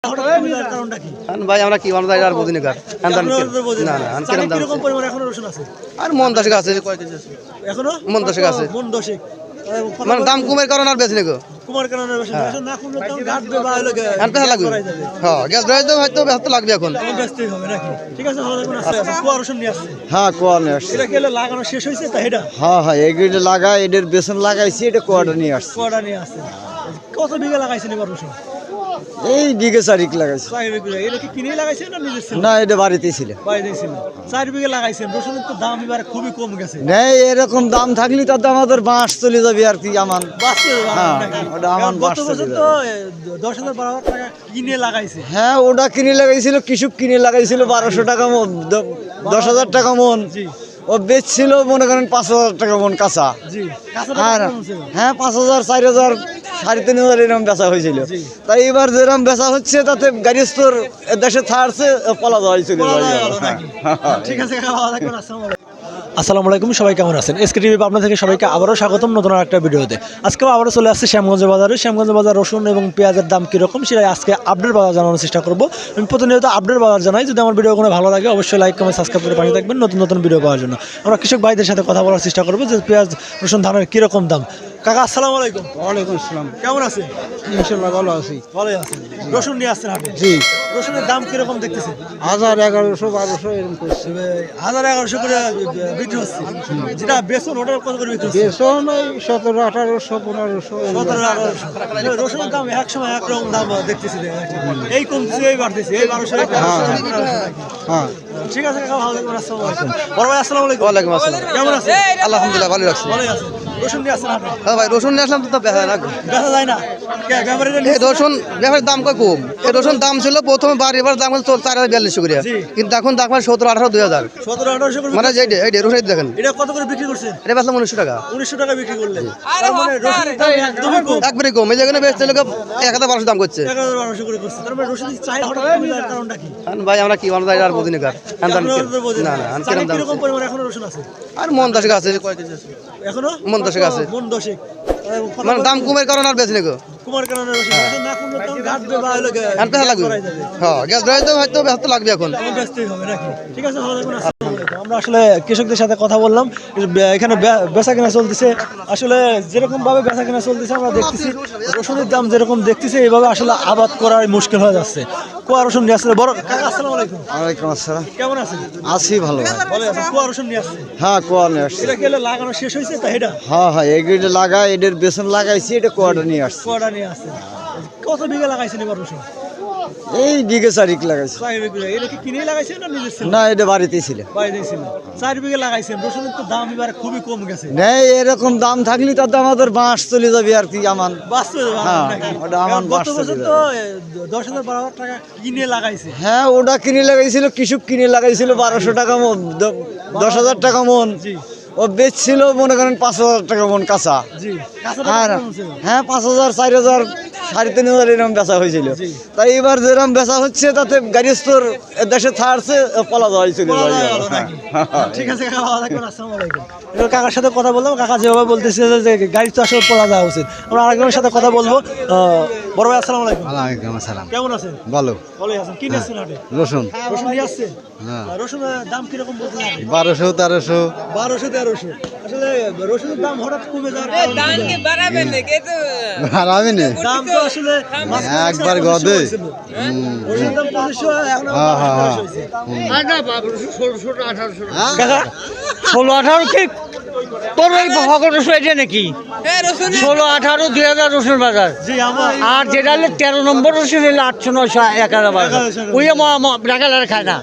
হঠাৎ কমে যাওয়ার কারণটা কি? ভাই আমরা কি আমরা আর বুঝিনি কার না না চালের কিরকম পরিমাণ এখনো রসুন আছে? আর মন দশেক আছে এখনো মন দশেক আছে মন দশেক মানে দাম কমের কারণে আর বেশি নাকি কুমার কারণে বেশি রসুন না কমলে তো ঘাটবে বা হলো এখন পেশা লাগবে হ্যাঁ গ্যাস ধরে তো হয়তো ব্যস্ত লাগবে এখন ব্যস্তই হবে নাকি? ঠিক আছে ভালো থাকুন। কুয়া রসুন নিয়ে আসছে, হ্যাঁ কোয়া নিয়ে আসছে। এটা গেলে লাগানো শেষ হয়েছে তা এটা হ্যাঁ এগুলো লাগাই এদের বেসন লাগাইছি, এটা কোয়াটা নিয়ে আসছে। কুয়াটা নিয়ে আসছে। কত বিঘা লাগাইছেন এবার রসুন? এই বিঘে চারিক লাগাইছে। 4 বিঘা। এটা কি কিনে লাগাইছেন না নিজের ছিল? না এটা বাড়িতেই ছিল। বাইরে ছিল। 4 বিঘা লাগাইছেন। রসুনের তো দাম এবার খুবই কম গেছে। নেই এরকম দাম থাকলে তাতে আমাদের বাঁশ চলে যাবে আর কি। আমান বাঁচতে হ্যাঁ নাকি? ওটা আমান বাঁশ গত চলে বছর যাবে। তো 10,000-12,000 টাকা কিনে লাগাইছে। হ্যাঁ ওটা কিনে লাগাইছিল, কৃষক কিনে লাগাইছিল 1200 টাকা মন, 10,000 টাকা মন। জি ও বেচছিল মনে করেন 5,000 টাকা মন কাঁচা। জি আর হ্যাঁ 5,000 4,000 3,500 এরকম বেচা হয়েছিল। তাই এবার যেরকম বেচা হচ্ছে তাতে গাড়িস্তর দেশে ছাড়ছে পলা যাওয়া চলে ঠিক আছে কাকা, ভালো থাকবেন। আসসালামু আলাইকুম, সবাই কেমন আছেন? এসকে টিভি পাবনা থেকে সবাইকে আবারও স্বাগতম নতুন একটা ভিডিওতে। আজকেও আবারও চলে আসছে শ্যামগঞ্জ বাজারে। শ্যামগঞ্জ বাজার রসুন এবং পেঁয়াজের দাম কীরকম সেটা আজকে আপডেট বাজার জানানোর চেষ্টা করবো। আমি প্রতিনিয়ত আপডেট বাজার জানাই। যদি আমার ভিডিও কোনো ভালো লাগে অবশ্যই লাইক কমেন্ট সাবস্ক্রাইব করে পাঠিয়ে থাকবেন নতুন নতুন ভিডিও পাওয়ার জন্য। আমরা কৃষক ভাইদের সাথে কথা বলার চেষ্টা করবো যে পেঁয়াজ রসুন ধানের কীরকম দাম। কাকা আসসালামু আলাইকুম। ওয়ালাইকুম আসসালাম। কেমন আছেন? ইনশাআল্লাহ ভালো আছি। ভালোই আছেন। রসুন নিয়ে আসছেন হাটে? জি। রসুনের দাম কীরকম দেখতেছেন? 1000 1100 1200 এরকম করছে। 1000-1100 করে বিক্রি হচ্ছে। যেটা বেসন ওটা কত করে বিক্রি হচ্ছে? বেসন ওই 17 1800 1500 17-1800। রসুনের দাম এক সময় একরকম দাম দেখতেছি, এই কমছে এই বাড়তেছে, এই 1200 হ্যাঁ ঠিক আছে কাকা, ভালো থাকবেন। আসসালামু আলাইকুম। বড় ভাই আসসালামু আলাইকুম। ওয়ালাইকুম আসসালাম। কেমন আছেন? আলহামদুলিল্লাহ ভালো লাগছে। ভালোই আছেন। রসুন নিয়ে আসছেন আপনি? হ্যাঁ ভাই রসুন নিয়ে আসলাম তো বেচা না দেখা যায় না কে ব্যাপারীরা এই রসুন ব্যাপারের দাম কয় কম। এই রসুন দাম ছিল প্রথমে এবার দাম হল 4,4200 করে, জি। কিন্তু এখন দাম হয় 17-18 2000 17-1800 করে। মানে এই রসুন দেখেন এটা কত করে বিক্রি করছেন? এটা বেচলাম 1900 টাকা। 1900 টাকা বিক্রি করলেন। তার মানে রসুনের দাম একদমই কম। একবারে কম। এই যেখানে বেচতে লোক 1,1200 দাম করছে। 11,1200 করে করছে। তার মানে রসুনের চাহিদা হঠাৎ কমে যাওয়ার কারণটা কি? ভাই আমরা কি আমরা আর বুঝিনি কার না না চালের কিরকম পরিমাণ এখনো রসুন আছে? আর মন দশেক আছে এখনো মন দশেক আছে মন দশেক। মানে দাম কমের কারণে আর বেশি নাকি কুমার কারণে রসুন না কমলে তো ঘাটবে বা হলো এখন পেশা লাগবে হ্যাঁ গ্যাস ধরে তো হয়তো ব্যস্ত লাগবে এখন ব্যস্তই হবে নাকি? ঠিক আছে ভালো থাকুন। আসসালামু আলাইকুম। আমরা আসলে কৃষকদের সাথে কথা বললাম। এখানে বেচা কেনা চলতেছে। আসলে যেরকম ভাবে বেচা কেনা চলতেছে আমরা দেখতেছি রসুনের দাম যেরকম দেখতেছে এইভাবে আসলে আবাদ করার মুশকিল হয়ে যাচ্ছে। কুয়া রসুন নিয়ে আসছে বড় কাকা। আসসালামু আলাইকুম। ওয়ালাইকুম আসসালাম। কেমন আছেন? আছি ভালো ভাই। ভালো আছেন। কুয়া রসুন নিয়ে আসছে, হ্যাঁ কোয়া নিয়ে আসছে। এটা গেলে লাগানো শেষ হয়েছে তা এটা হ্যাঁ এগুলো লাগাই এদের বেসন লাগাইছি, এটা কোয়াটা নিয়ে আসছে। কুয়াটা নিয়ে আসছে। কত বিঘা লাগাইছেন এবার রসুন? এই বিঘে চারিক লাগাইছে। 4 বিঘা। এটা কি কিনে লাগাইছেন না নিজের ছিল? না এটা বাড়িতেই ছিল। বাইরে ছিল। 4 বিঘা লাগাইছেন। রসুনের তো দাম এবার খুবই কম গেছে। নেই এরকম দাম থাকলে তাতে আমাদের বাঁশ চলে যাবে আর কি। আমান বাঁচতে হ্যাঁ নাকি? ওটা আমান গত বাঁশ চলে বছর যাবে। তো 10,000-12,000 টাকা কিনে লাগাইছে। হ্যাঁ ওটা কিনে লাগাইছিল, কৃষক কিনে লাগাইছিল 1200 টাকা মন, 10,000 টাকা মন। জি ও বেচছিল মনে করেন 5,000 টাকা মন কাঁচা। জি আর হ্যাঁ 5,000 4,000 3,500 এরকম বেচা হয়েছিল। তাই এবার যেরকম বেচা হচ্ছে তাতে গাড়িস্তর দেশে ছাড়ছে পলা যাওয়া চলে ঠিক আছে কাকা, ভালো থাকবেন। আসসালামু আলাইকুম। এবার কাকার সাথে কথা বললাম। কাকা যেভাবে বলতেছে যে গাড়ি তো আসলে পলা যাওয়া উচিত। আমরা আরেকজনের সাথে কথা বলবো। বড় ভাই আসসালামু আলাইকুম। ওয়ালাইকুম আসসালাম। কেমন আছেন? ভালো। ভালোই আছেন। কি নিয়েছেন হাটে? রসুন রসুন নিয়ে আসছেন? হ্যাঁ। রসুনের দাম কিরকম বলতেন? 1200 1300 1200-1300। আসলে রসুনের দাম হঠাৎ কমে যাওয়ার কারণ কি? হারাবি না দাম তো আসলে একবার গদে। রসুনের দাম 2500 এখন হ্যাঁ, হ্যাঁ, হ্যাঁ। হয়েছে। কাকা 16-18 কি তোর ওই ভগত রসুন এটা নাকি 16-18 2000 রসুন বাজার। জি আমার আর যেটা হলে 13 নম্বর রসুন হলে 800 900 1000 বাজার। ওই রাখালার খায় না।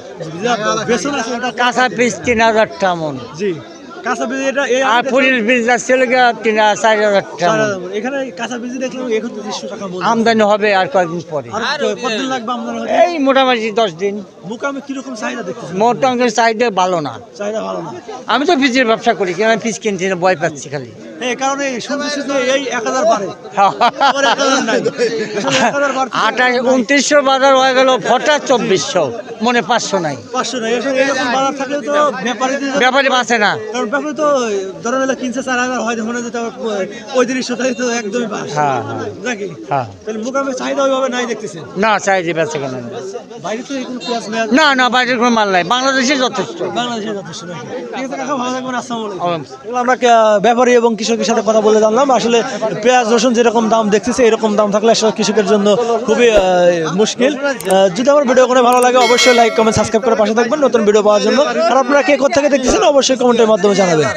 বেসন আছে ওটা কাঁচা পিস 3000 টাকা মন। জি কাঁচা বীজ এটা এই আর পুরির পিস যাচ্ছে 4000 টাকা মন। এখানে কাঁচা বীজ দেখলাম 3100 টাকা বল। আমদানি হবে আর কয়েকদিন পরে। আর কতদিন লাগবে আমদানি হতে? এই মোটামুটি 10 দিন। মুকামে কিরকম চাহিদা দেখতেছেন? মোটামুটি চাহিদা ভালো না। চাহিদা ভালো না। আমি তো পিসের ব্যবসা করি, কিন্তু আমি পিস কিনছি না, ভয় পাচ্ছি খালি। এই কারণে শুনতেছি যে এই 1000 পারে আবার 1000 নাই আসলে 1000 বাড়তি 2900 বাজার হয়ে গেল হঠাৎ 2400 মনে 500 নাই 500 নাই আসলে এরকম বাজার থাকলে তো ব্যাপারই বাঁচে না। কারণ ব্যাপারে তো ধরে নিলে কিনছে 4000 হয় মনে যেতে 3500 তাই তো একদমই পাস হ্যাঁ নাকি হ্যাঁ তাহলে মোকামে চাহিদা ওইভাবে নাই দেখতেছেন না চাই যে বেঁচে কেন বাইরে তো এরকম পেঁয়াজ মেয়াজ না না বাইরের কোনো মাল নাই বাংলাদেশে যথেষ্ট। বাংলাদেশে যথেষ্ট নাকি ঠিক আছে কাকা ভালো থাকবেন আসসালামু আলাইকুম এগুলো আমরা ব্যাপারী এবং কৃষকের সাথে কথা বলে জানলাম আসলে পেঁয়াজ রসুন যেরকম দাম দেখতেছে এরকম দাম থাকলে আসলে কৃষকের জন্য খুবই মুশকিল যদি আমার ভিডিও করে ভালো লাগে অবশ্যই লাইক কমেন্ট সাবস্ক্রাইব করে পাশে থাকবেন নতুন ভিডিও পাওয়ার জন্য আর আপনারা কে কোথা থেকে দেখতেছেন অবশ্যই কমেন্টের মাধ্যমে জানাবেন।